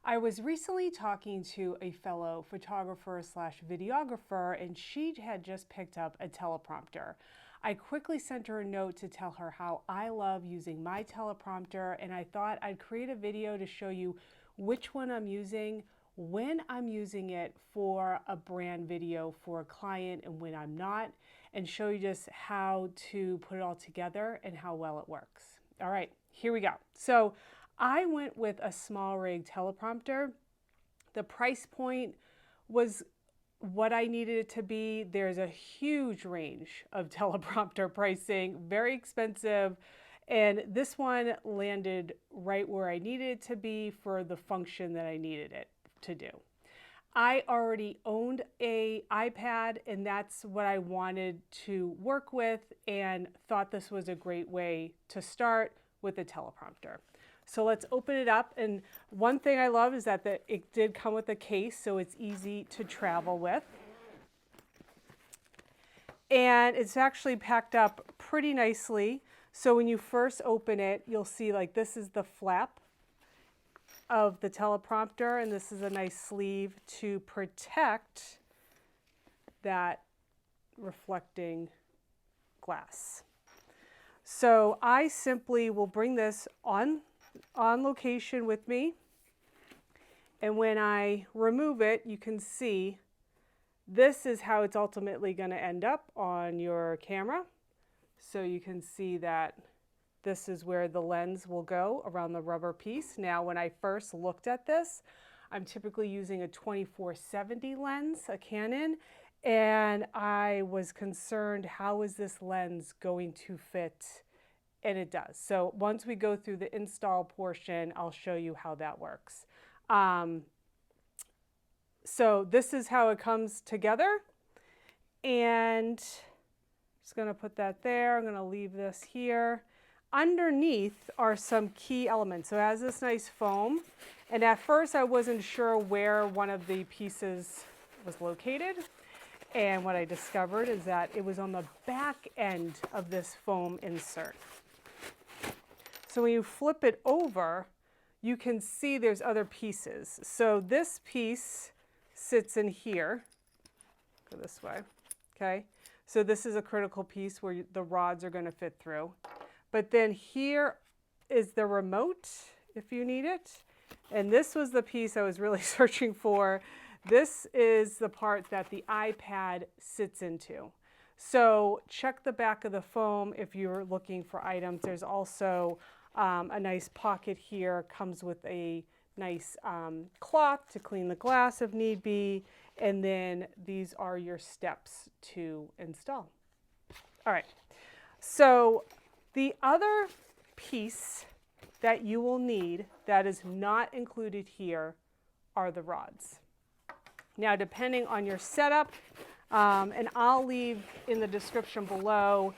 I was recently talking to a fellow photographer slash videographer, and she had just picked up a teleprompter. I quickly sent her a note to tell her how I love using my teleprompter, and I thought I'd create a video to show you which one I'm using, when I'm using it for a brand video for a client and when I'm not, and show you just how to put it all together and how well it works. All right, here we go. So I went with a SmallRig Teleprompter. The price point was what I needed it to be. There's a huge range of teleprompter pricing, very expensive, and this one landed right where I needed it to be for the function that I needed it to do. I already owned an iPad, and that's what I wanted to work with, and thought this was a great way to start with a teleprompter. So let's open it up, and one thing I love is that it did come with a case, so it's easy to travel with. And it's actually packed up pretty nicely. So when you first open it, you'll see like this is the flap of the teleprompter, and this is a nice sleeve to protect that reflecting glass. So I simply will bring this on location with me, and when I remove it, you can see this is how it's ultimately going to end up on your camera. So you can see that this is where the lens will go around the rubber piece. Now, when I first looked at this, I'm typically using a 24-70 lens, a Canon, and I was concerned, how is this lens going to fit? And it does. So once we go through the install portion, I'll show you how that works. So this is how it comes together. And just going to put that there. I'm going to leave this here. Underneath are some key elements. So it has this nice foam. And at first I wasn't sure where one of the pieces was located. And what I discovered is that it was on the back end of this foam insert. So when you flip it over, you can see there's other pieces. So this piece sits in here. Go this way, okay? So this is a critical piece where the rods are going to fit through. But then here is the remote, if you need it. And this was the piece I was really searching for. This is the part that the iPad sits into. So check the back of the foam if you're looking for items. There's also a nice pocket here, comes with a nice cloth to clean the glass if need be, and then these are your steps to install. All right, so the other piece that you will need that is not included here are the rods. Now, depending on your setup, and I'll leave in the description below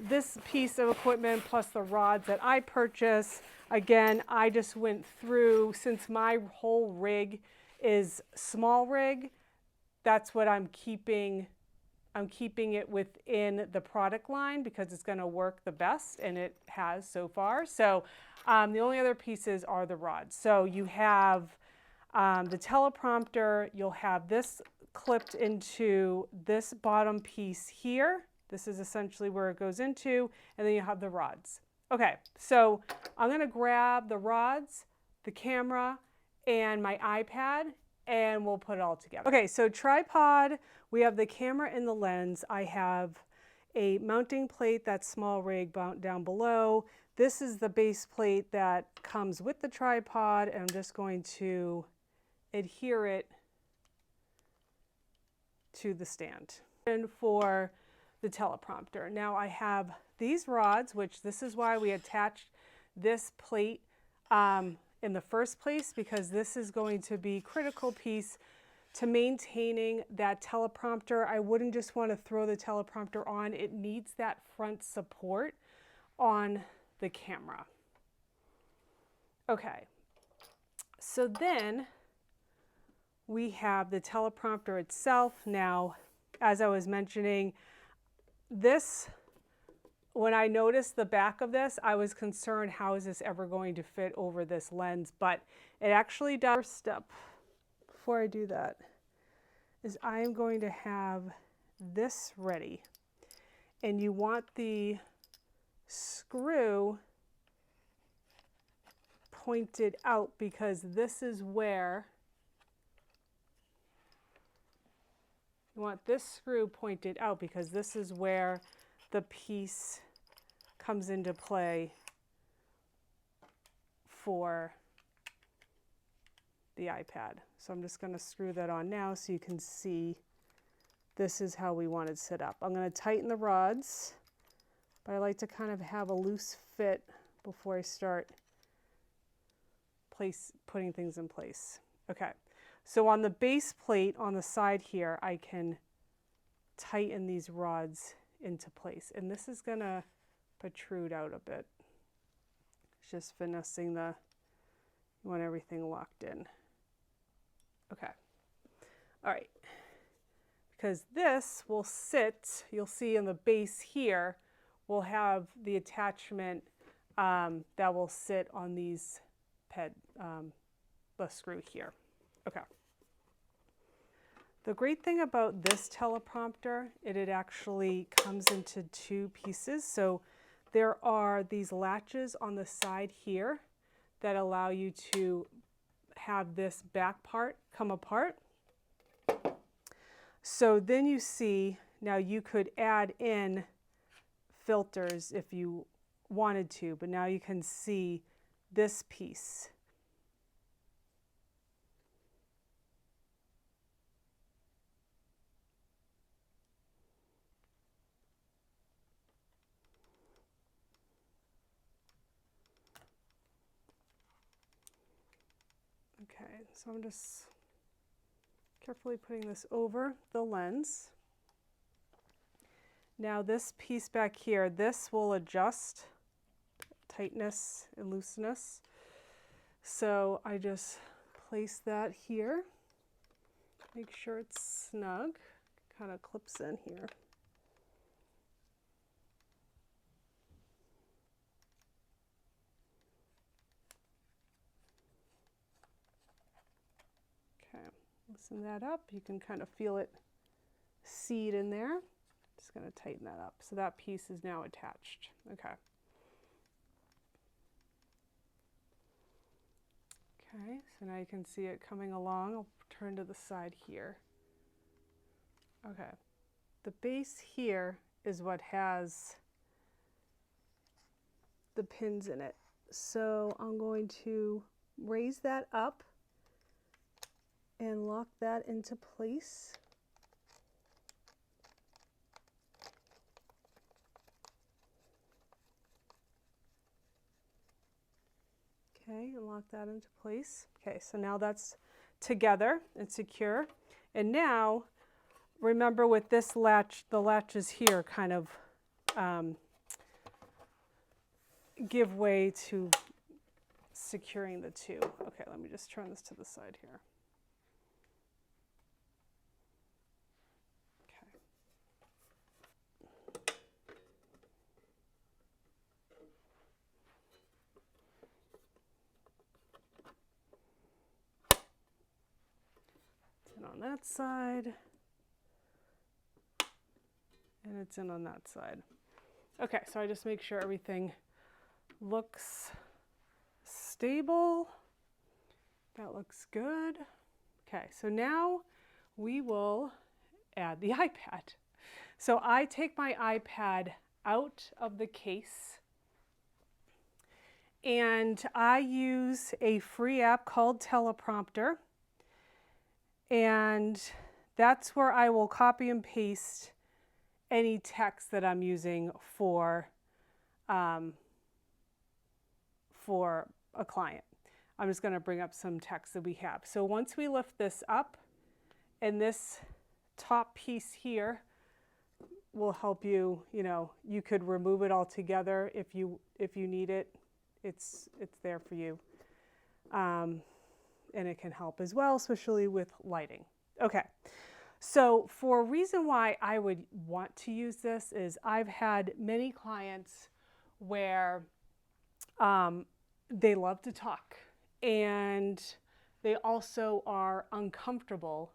this piece of equipment plus the rods that I purchased. Again, I just went through, since my whole rig is SmallRig, that's what I'm keeping. I'm keeping it within the product line because it's going to work the best, and it has so far. So the only other pieces are the rods. So you have the teleprompter, you'll have this clipped into this bottom piece here. This is essentially where it goes into, and then you have the rods. Okay, so I'm going to grab the rods, the camera, and my iPad, and we'll put it all together. Okay, so tripod, we have the camera and the lens. I have a mounting plate that's SmallRig down below. This is the base plate that comes with the tripod, and I'm just going to adhere it to the stand. And for the teleprompter, now I have these rods, which this is why we attached this plate in the first place, because this is going to be a critical piece to maintaining that teleprompter. I wouldn't just want to throw the teleprompter on. It needs that front support on the camera. Okay, so then we have the teleprompter itself. Now, as I was mentioning, this when I noticed the back of this, I was concerned, how is this ever going to fit over this lens? But it actually does. First step before I do that is I am going to have this ready. And you want the screw pointed out because this is where you want this screw pointed out because this is where the piece comes into play for the iPad. So I'm just going to screw that on now so you can see this is how we want it set up. I'm going to tighten the rods, but I like to kind of have a loose fit before I start putting things in place. Okay, so on the base plate on the side here, I can tighten these rods into place. And this is going to protrude out a bit. It's just finessing you want everything locked in. Okay, all right. Because this will sit, you'll see in the base here, we'll have the attachment that will sit on these the screw here. Okay. The great thing about this teleprompter, it actually comes into two pieces. So there are these latches on the side here that allow you to have this back part come apart. So then you see, now you could add in filters if you wanted to, but now you can see this piece. Okay, so I'm just carefully putting this over the lens. Now this piece back here, this will adjust tightness and looseness. So I just place that here, make sure it's snug, kind of clips in here. Okay, loosen that up. You can kind of feel it seed in there. Just going to tighten that up. So that piece is now attached. Okay. Okay, so now you can see it coming along. I'll turn to the side here. Okay, the base here is what has the pins in it. So I'm going to raise that up and lock that into place. Okay, and lock that into place. Okay, so now that's together and secure. And now, remember with this latch, the latches here kind of give way to securing the two. Okay, let me just turn this to the side here. On that side, and it's in on that side. Okay, so I just make sure everything looks stable. That looks good. Okay, so now we will add the iPad. So I take my iPad out of the case and I use a free app called Teleprompter. And that's where I will copy and paste any text that I'm using for a client. I'm just going to bring up some text that we have. So once we lift this up, and this top piece here will help you, you could remove it all together if you need it. It's there for you. And it can help as well, especially with lighting. Okay, So for a reason why I would want to use this is I've had many clients where they love to talk and they also are uncomfortable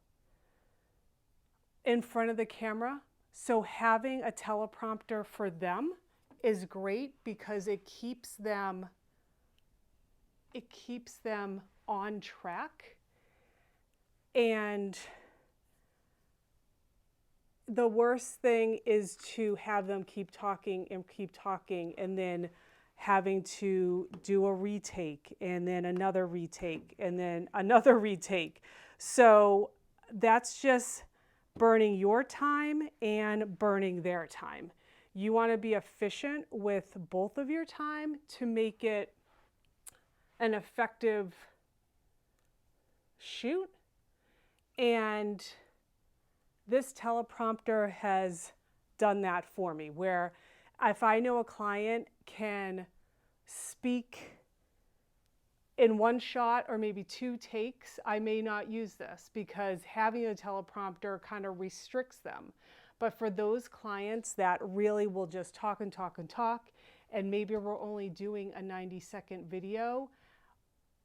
in front of the camera. So having a teleprompter for them is great because it keeps them on track. And the worst thing is to have them keep talking and then having to do a retake and then another retake and then another retake. So that's just burning your time and burning their time. You want to be efficient with both of your time to make it an effective shoot. And this teleprompter has done that for me, where if I know a client can speak in one shot or maybe 2 takes, I may not use this because having a teleprompter kind of restricts them. But for those clients that really will just talk and talk and talk, and maybe we're only doing a 90-second video,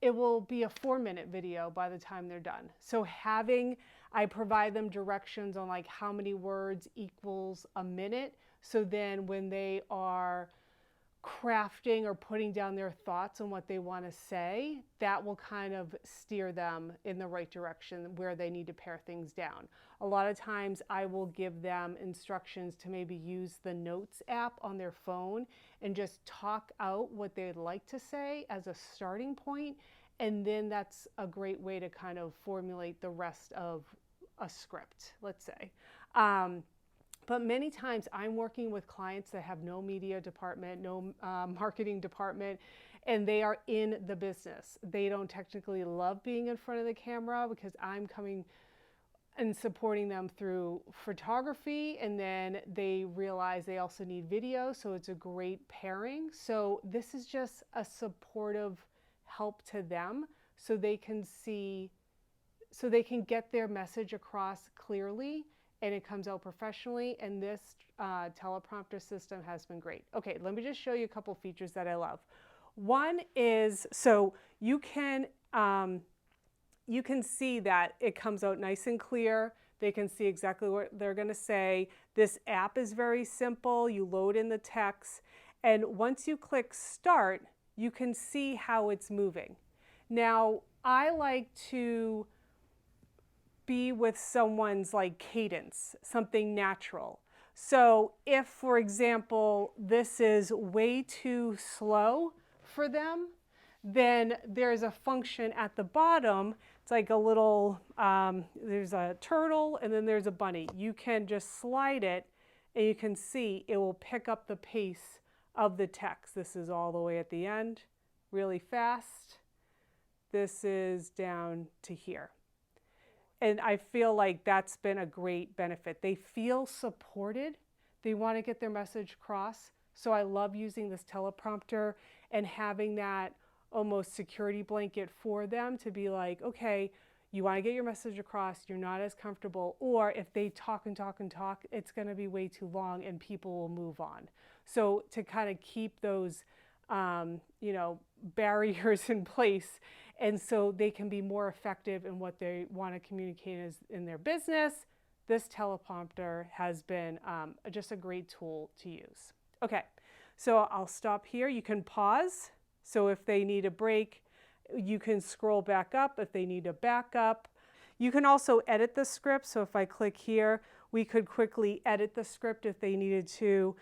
it will be a 4-minute video by the time they're done. So I provide them directions on like how many words equals a minute. So then when they are crafting or putting down their thoughts on what they want to say, that will kind of steer them in the right direction where they need to pare things down. A lot of times I will give them instructions to maybe use the Notes app on their phone and just talk out what they'd like to say as a starting point. And then that's a great way to kind of formulate the rest of a script, let's say. But many times I'm working with clients that have no media department, no marketing department, and they are in the business. They don't technically love being in front of the camera because I'm coming and supporting them through photography, and then they realize they also need video, so it's a great pairing. So this is just a supportive help to them so they can get their message across clearly and it comes out professionally, and this teleprompter system has been great. Okay, let me just show you a couple features that I love. One is, so you can see that it comes out nice and clear. They can see exactly what they're going to say. This app is very simple. You load in the text, and once you click start, you can see how it's moving. Now, I like to be with someone's like cadence, something natural. So if, for example, this is way too slow for them, then there's a function at the bottom. It's like a little, there's a turtle and then there's a bunny. You can just slide it and you can see it will pick up the pace of the text. This is all the way at the end, really fast. This is down to here. And I feel like that's been a great benefit. They feel supported. They want to get their message across. So I love using this teleprompter and having that almost security blanket for them to be like, okay, you want to get your message across, you're not as comfortable, or if they talk and talk and talk, it's going to be way too long and people will move on. So to kind of keep those barriers in place, and so they can be more effective in what they want to communicate in their business, this teleprompter has been just a great tool to use. Okay, so I'll stop here. You can pause. So if they need a break, you can scroll back up if they need to back up. You can also edit the script. So if I click here, we could quickly edit the script if they needed to.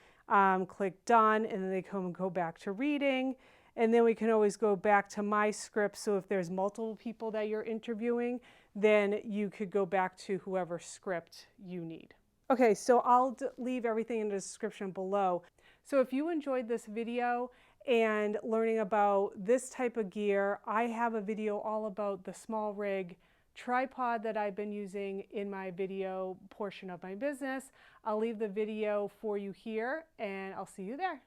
Click done, and then they come and go back to reading. And then we can always go back to my script. So if there's multiple people that you're interviewing, then you could go back to whoever script you need. Okay, so I'll leave everything in the description below. So if you enjoyed this video and learning about this type of gear, I have a video all about the SmallRig tripod that I've been using in my video portion of my business. I'll leave the video for you here, and I'll see you there.